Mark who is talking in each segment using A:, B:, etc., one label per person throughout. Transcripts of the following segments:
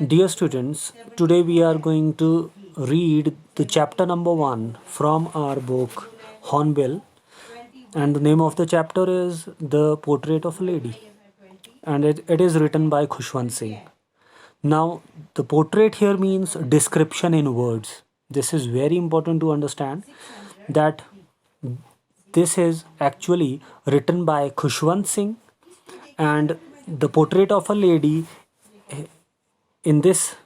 A: Dear students, today we are going to read the chapter number 1 from our book Hornbill, and the name of the chapter is The Portrait of a Lady, and it is written by Khushwant Singh. Now, the portrait here means description in words. This is very important to understand that this is actually written by Khushwant Singh, and the portrait of a lady in this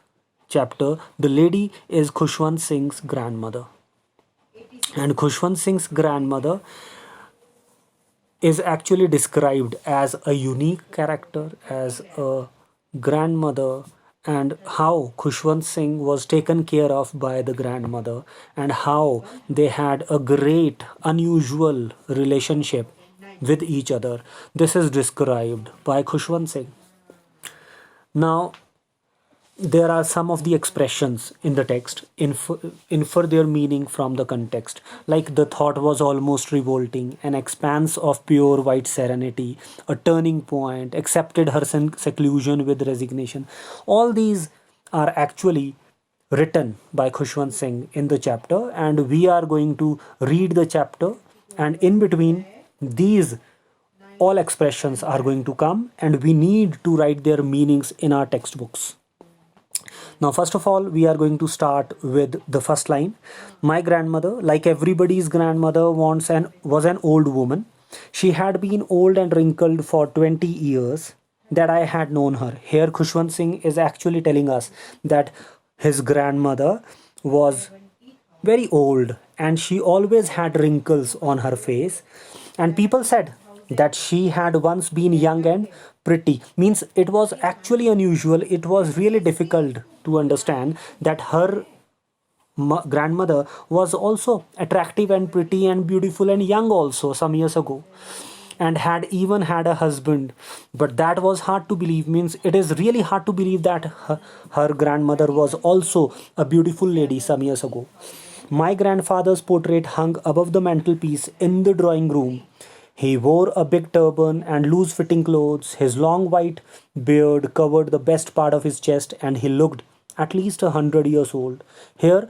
A: chapter, the lady is Khushwant Singh's grandmother. And Khushwant Singh's grandmother is actually described as a unique character, as a grandmother, and how Khushwant Singh was taken care of by the grandmother, and how they had a great, unusual relationship with each other. This is described by Khushwant Singh. Now, there are some of the expressions in the text infer their meaning from the context, like the thought was almost revolting, an expanse of pure white serenity, a turning point, accepted her seclusion with resignation. All these are actually written by Khushwant Singh in the chapter, and we are going to read the chapter, and in between these all expressions are going to come, and we need to write their meanings in our textbooks. Now, first of all, we are going to start with the first line. My grandmother, like everybody's grandmother, was an old woman. She had been old and wrinkled for 20 years that I had known her. Here, Khushwant Singh is actually telling us that his grandmother was very old and she always had wrinkles on her face. And people said that she had once been young and pretty. Means it was actually unusual. It was really difficult to understand that her grandmother was also attractive and pretty and beautiful and young also some years ago, and had even had a husband. But that was hard to believe. Means it is really hard to believe that her grandmother was also a beautiful lady some years ago. My grandfather's portrait hung above the mantelpiece in the drawing room. He wore a big turban and loose fitting clothes. His long white beard covered the best part of his chest, and he looked at least 100 years old. Here,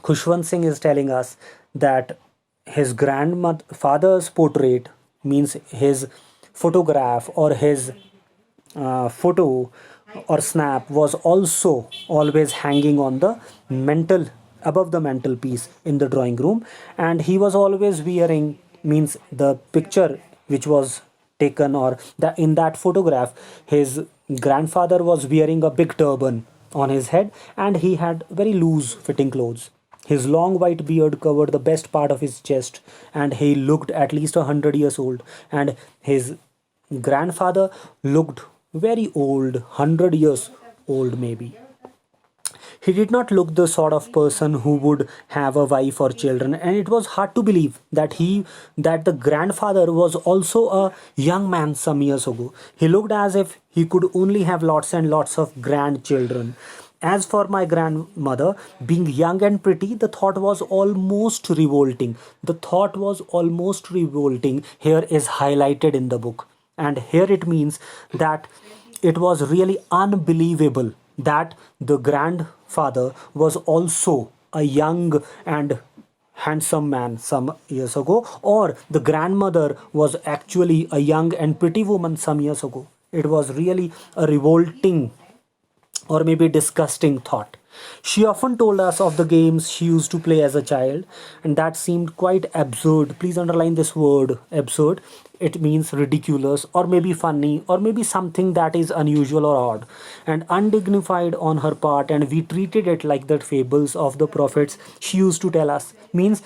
A: Khushwant Singh is telling us that his grandfather's portrait, means his photograph or his photo or snap, was also always hanging on the mantel, above the mantelpiece in the drawing room, and he was always wearing, means the picture which was taken, or the in that photograph, his grandfather was wearing a big turban on his head, and he had very loose fitting clothes. His long white beard covered the best part of his chest, and he looked at least 100 years old. And his grandfather looked very old, 100 years old maybe. He did not look the sort of person who would have a wife or children, and it was hard to believe that the grandfather was also a young man some years ago. He looked as if he could only have lots and lots of grandchildren. As for my grandmother, being young and pretty, the thought was almost revolting. The thought was almost revolting here is highlighted in the book. And here it means that it was really unbelievable that the grandfather was also a young and handsome man some years ago, or the grandmother was actually a young and pretty woman some years ago. It was really a revolting or maybe disgusting thought. She often told us of the games she used to play as a child, and that seemed quite absurd. Please underline this word absurd. It means ridiculous, or maybe funny, or maybe something that is unusual or odd and undignified on her part, and we treated it like the fables of the prophets she used to tell us. Means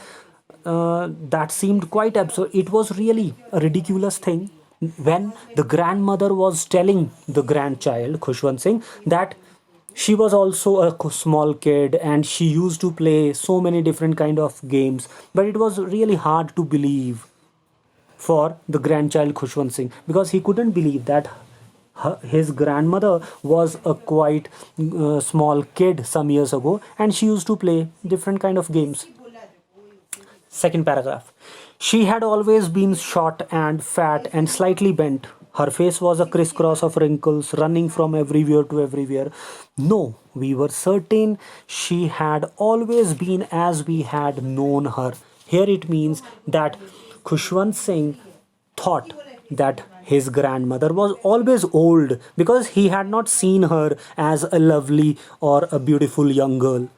A: that seemed quite absurd. It was really a ridiculous thing when the grandmother was telling the grandchild, Khushwant Singh, that she was also a small kid and she used to play so many different kind of games, but it was really hard to believe for the grandchild Khushwant Singh, because he couldn't believe that his grandmother was a quite small kid some years ago and she used to play different kind of games. Second paragraph. She had always been short and fat and slightly bent. Her face was a crisscross of wrinkles running from everywhere to everywhere. No, we were certain she had always been as we had known her. Here it means that Khushwant Singh thought that his grandmother was always old because he had not seen her as a lovely or a beautiful young girl.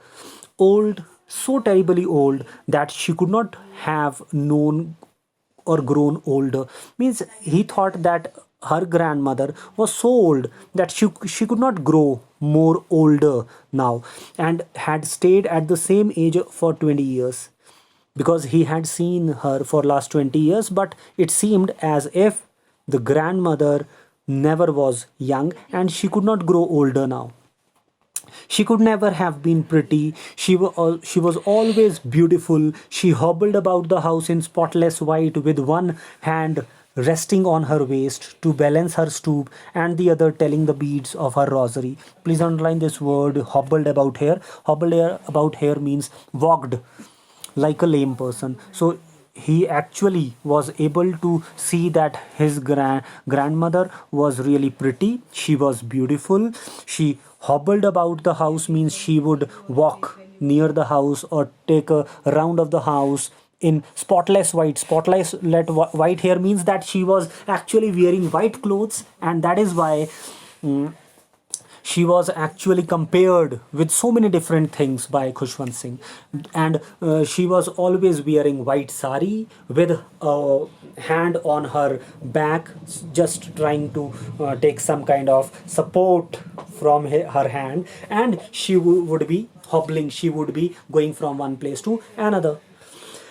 A: Old, so terribly old that she could not have known or grown older. Means he thought that her grandmother was so old that she could not grow more older now, and had stayed at the same age for 20 years, because he had seen her for last 20 years, but it seemed as if the grandmother never was young and she could not grow older now. She could never have been pretty. She was always beautiful. She hobbled about the house in spotless white with one hand resting on her waist to balance her stoop and the other telling the beads of her rosary. Please underline this word hobbled about here. About here means walked like a lame person. So he actually was able to see that his grandmother was really pretty. She was beautiful. She hobbled about the house means she would walk near the house or take a round of the house in spotless white. White here means that she was actually wearing white clothes, and that is why she was actually compared with so many different things by Khushwant Singh. And she was always wearing white sari with a hand on her back, just trying to take some kind of support from her hand, and she would be hobbling, she would be going from one place to another,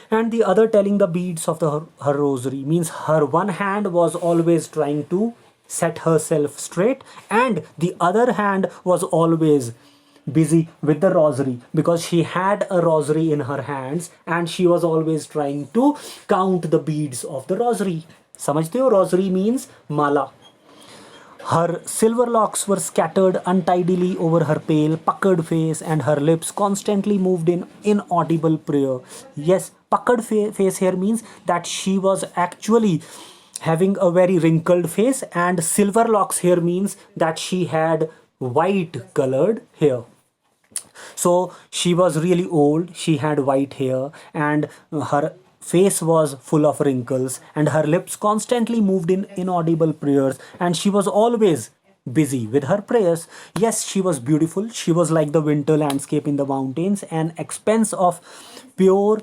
A: and the other telling the beads of her rosary. Means her one hand was always trying to set herself straight, and the other hand was always busy with the rosary, because she had a rosary in her hands and she was always trying to count the beads of the rosary. समझते हो, rosary means mala. Her silver locks were scattered untidily over her pale, puckered face, and her lips constantly moved in inaudible prayer. Yes, puckered face here means that she was actually having a very wrinkled face, and silver locks here means that she had white colored hair. So she was really old, she had white hair, and her face was full of wrinkles, and her lips constantly moved in inaudible prayers, and she was always busy with her prayers. Yes, she was beautiful. She was like the winter landscape in the mountains, an expanse of pure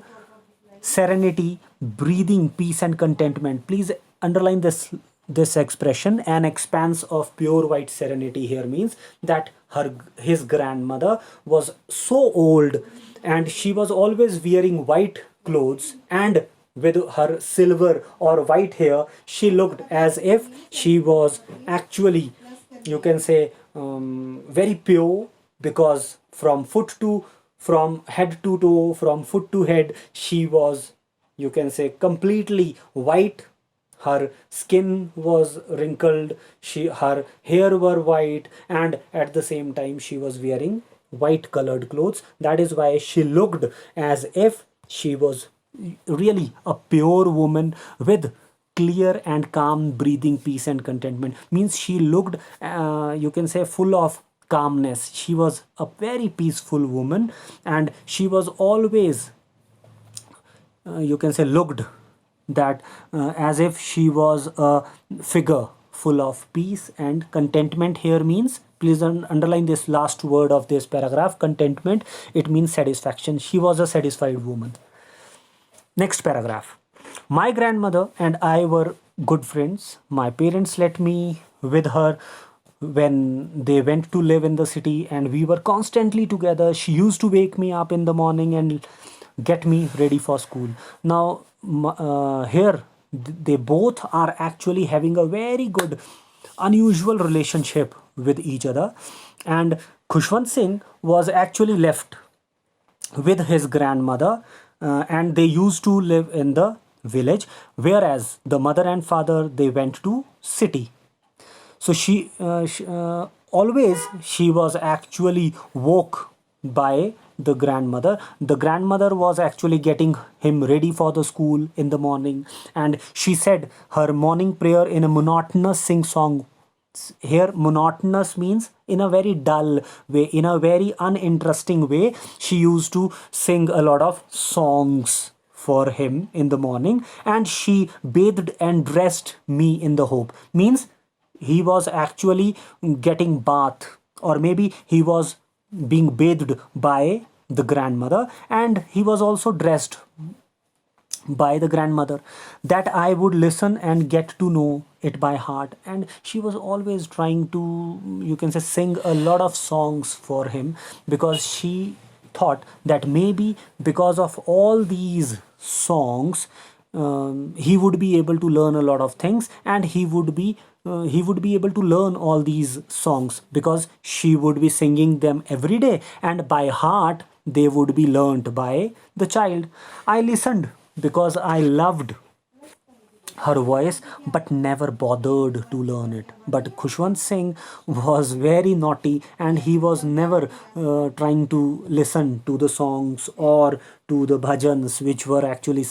A: serenity, breathing peace and contentment. Please underline this expression. An expanse of pure white serenity here means that his grandmother was so old and she was always wearing white clothes, and with her silver or white hair she looked as if she was actually, you can say, very pure, because from head to toe, from foot to head, she was, you can say, completely white. Her skin was wrinkled, her hair were white, and at the same time she was wearing white colored clothes. That is why she looked as if she was really a pure woman with clear and calm breathing peace and contentment. Means she looked, you can say, full of calmness. She was a very peaceful woman, and she was always, you can say, looked that as if she was a figure full of peace and contentment. Here means, please underline this last word of this paragraph, contentment. It means satisfaction. She was a satisfied woman. Next paragraph. My grandmother and I were good friends. My parents let me with her when they went to live in the city, and we were constantly together. She used to wake me up in the morning and get me ready for school. Now here they both are actually having a very good, unusual relationship with each other, and Khushwant Singh was actually left with his grandmother, and they used to live in the village, whereas the mother and father, they went to city. So always she was actually woke by the grandmother. The grandmother was actually getting him ready for the school in the morning, and she said her morning prayer in a monotonous sing song. Here, monotonous means in a very dull way, in a very uninteresting way. She used to sing a lot of songs for him in the morning, and she bathed and dressed me in the hope. Means he was actually getting bath, or maybe he was being bathed by the grandmother, and he was also dressed by the grandmother, that I would listen and get to know it by heart. And she was always trying to, you can say, sing a lot of songs for him, because she thought that maybe because of all these songs, he would be able to learn a lot of things, and he would be able to learn all these songs because she would be singing them every day, and by heart they would be learnt by the child. I listened because I loved her voice but never bothered to learn it. But Khushwant Singh was very naughty, and he was never trying to listen to the songs or to the bhajans which were actually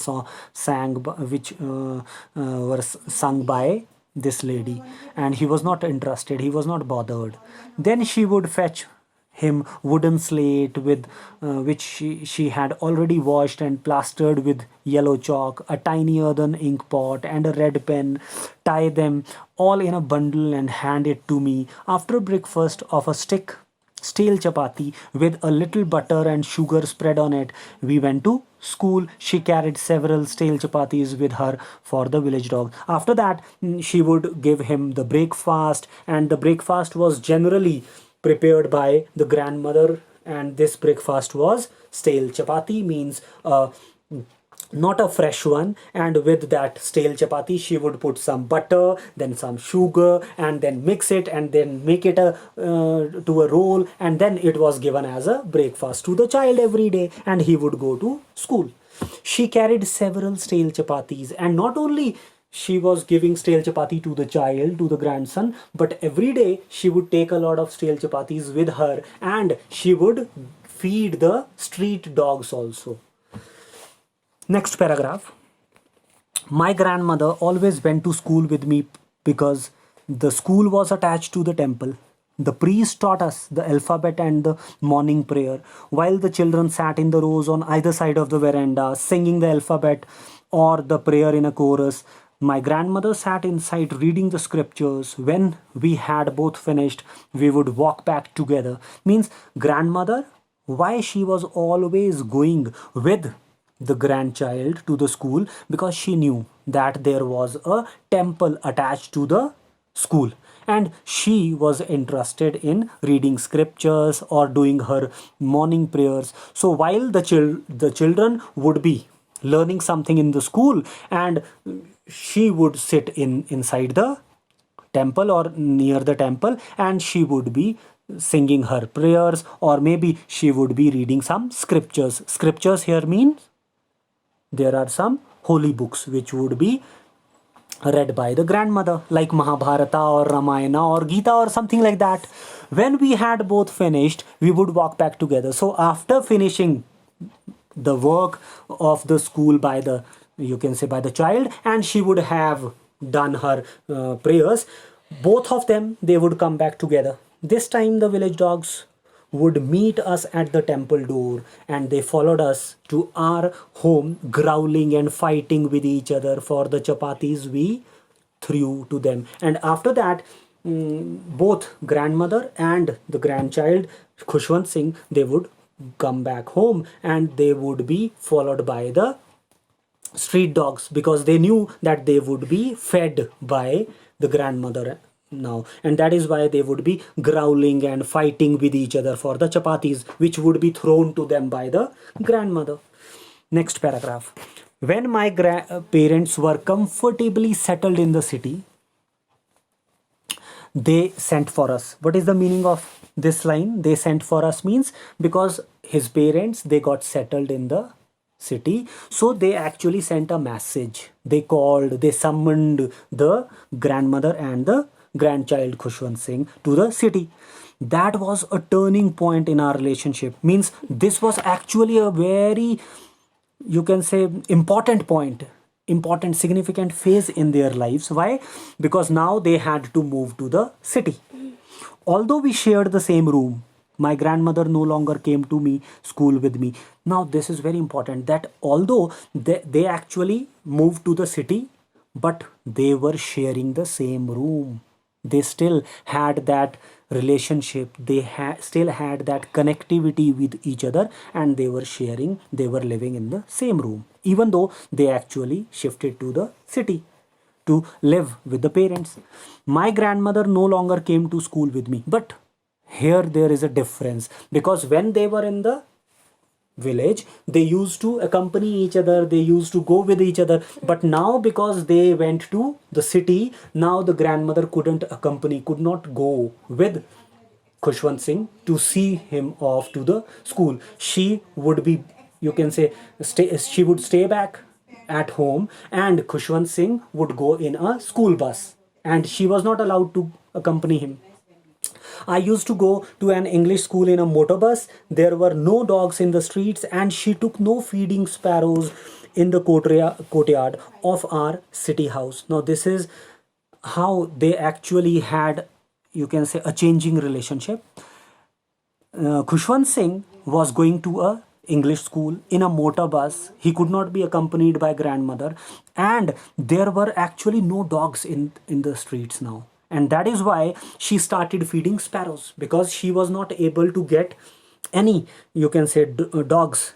A: which were sung by this lady, and he was not interested, he was not bothered. Then she would fetch him wooden slate with which she had already washed and plastered with yellow chalk, a tiny earthen ink pot and a red pen, tie them all in a bundle and hand it to me. After breakfast of a stale chapati with a little butter and sugar spread on it, we went to school. She carried several stale chapatis with her for the village dog. After that, she would give him the breakfast, and the breakfast was generally prepared by the grandmother, and this breakfast was stale chapati, means not a fresh one. And with that stale chapati she would put some butter, then some sugar, and then mix it and then make it to a roll, and then it was given as a breakfast to the child every day, and he would go to school. She carried several stale chapatis, and not only she was giving stale chapati to the child, to the grandson, but every day she would take a lot of stale chapatis with her, and she would feed the street dogs also. Next paragraph. My grandmother always went to school with me because the school was attached to the temple. The priest taught us the alphabet and the morning prayer, while the children sat in the rows on either side of the veranda, singing the alphabet or the prayer in a chorus. My grandmother sat inside reading the scriptures. When we had both finished, we would walk back together. Means grandmother, why she was always going with the grandchild to the school? Because she knew that there was a temple attached to the school, and she was interested in reading scriptures or doing her morning prayers. So while the children would be learning something in the school, and she would sit inside the temple or near the temple, and she would be singing her prayers, or maybe she would be reading some scriptures. Scriptures here means there are some holy books which would be read by the grandmother, like Mahabharata or Ramayana or Gita or something like that. When we had both finished, we would walk back together. So after finishing the work of the school by the, you can say, by the child, and she would have done her prayers, both of them, they would come back together. This time the village dogs would meet us at the temple door, and they followed us to our home, growling and fighting with each other for the chapatis we threw to them. And after that, both grandmother and the grandchild Khushwant Singh, they would come back home, and they would be followed by the street dogs, because they knew that they would be fed by the grandmother now, and that is why they would be growling and fighting with each other for the chapatis which would be thrown to them by the grandmother. Next paragraph. When my parents were comfortably settled in the city, they sent for us. What is the meaning of this line? They sent for us means because his parents, they got settled in the city, so they actually sent a message. They summoned the grandmother and the grandchild Khushwant Singh to the city. That was a turning point in our relationship. Means this was actually a very, you can say, important point, important significant phase in their lives. Why? Because now they had to move to the city. Although we shared the same room, my grandmother no longer came to me school with me. Now this is very important, that although they actually moved to the city, but they were sharing the same room. They still had that relationship, they still had that connectivity with each other, and they were sharing, they were living in the same room, even though they actually shifted to the city to live with the parents. My grandmother no longer came to school with me, but here there is a difference, because when they were in the village, they used to accompany each other, they used to go with each other. But now, because they went to the city, now the grandmother couldn't accompany, could not go with Khushwant Singh to see him off to the school. She would be, you can say, she would stay back at home, and Khushwant Singh would go in a school bus, and she was not allowed to accompany him. I used to go to an English school in a motor bus. There were no dogs in the streets, and she took no feeding sparrows in the courtyard of our city house. Now, this is how they actually had, you can say, a changing relationship. Khushwant Singh was going to a English school in a motor bus. He could not be accompanied by grandmother, and there were actually no dogs in the streets now. And that is why she started feeding sparrows, because she was not able to get any, you can say, dogs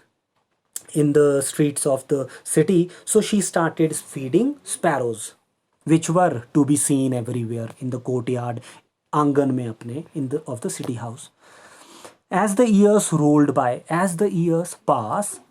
A: in the streets of the city. So she started feeding sparrows, which were to be seen everywhere in the courtyard, angan mein apne, in the of the city house. As the years rolled by, as the years pass,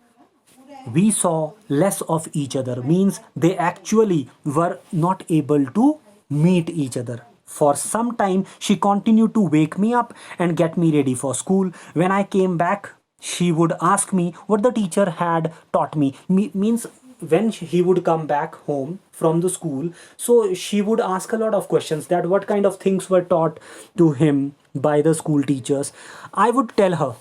A: we saw less of each other. Means they actually were not able to meet each other. For some time, she continued to wake me up and get me ready for school. When I came back, she would ask me what the teacher had taught me. Means when he would come back home from the school, so she would ask a lot of questions, that what kind of things were taught to him by the school teachers. I would tell her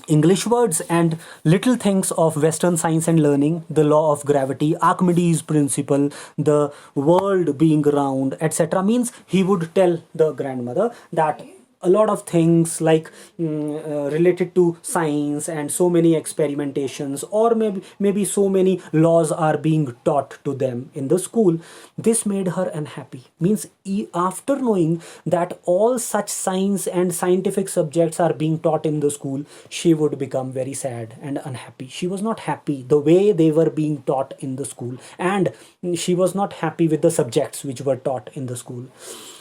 A: English words and little things of Western science and learning, the law of gravity, Archimedes' principle, the world being round, etc. Means he would tell the grandmother that a lot of things like related to science, and so many experimentations, or maybe so many laws are being taught to them in the school. This made her unhappy. Means after knowing that all such science and scientific subjects are being taught in the school, she would become very sad and unhappy. She was not happy the way they were being taught in the school, and she was not happy with the subjects which were taught in the school.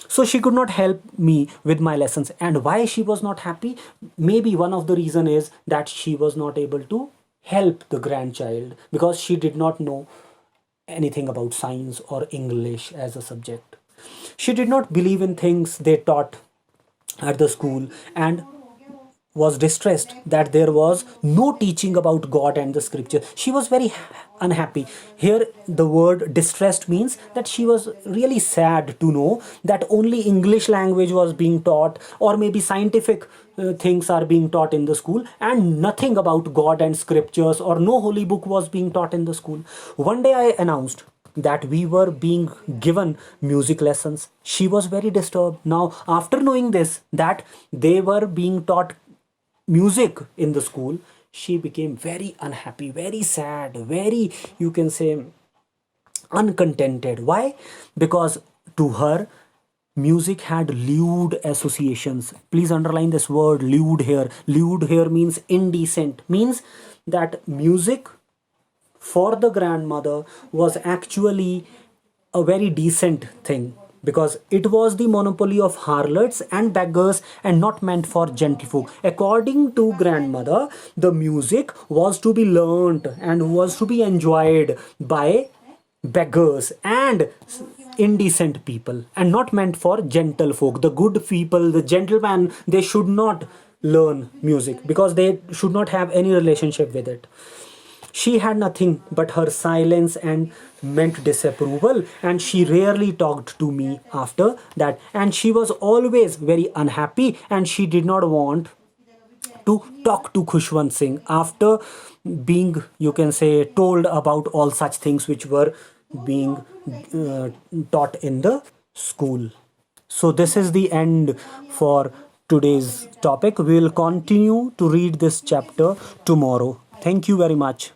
A: So she could not help me with my lessons. And why she was not happy? Maybe one of the reason is that she was not able to help the grandchild, because she did not know anything about science or English as a subject. She did not believe in things they taught at the school, and was distressed that there was no teaching about God and the scripture. She was very unhappy. Here, the word distressed means that she was really sad to know that only English language was being taught, or maybe scientific things are being taught in the school, and nothing about God and scriptures, or no holy book was being taught in the school. One day I announced that we were being given music lessons. She was very disturbed. Now, after knowing this, that they were being taught music in the school, she became very unhappy, very sad, very, you can say, uncontented. Why? Because to her, music had lewd associations. Please underline this word lewd here. Lewd here means indecent, means that music for the grandmother was actually a very decent thing, because it was the monopoly of harlots and beggars, and not meant for gentlefolk. According to grandmother, the music was to be learnt and was to be enjoyed by beggars and indecent people, and not meant for gentlefolk. The good people, the gentlemen, they should not learn music, because they should not have any relationship with it. She had nothing but her silence and meant disapproval, and she rarely talked to me after that. And she was always very unhappy, and she did not want to talk to Khushwant Singh after being, you can say, told about all such things which were being taught in the school. So, this is the end for today's topic. We will continue to read this chapter tomorrow. Thank you very much.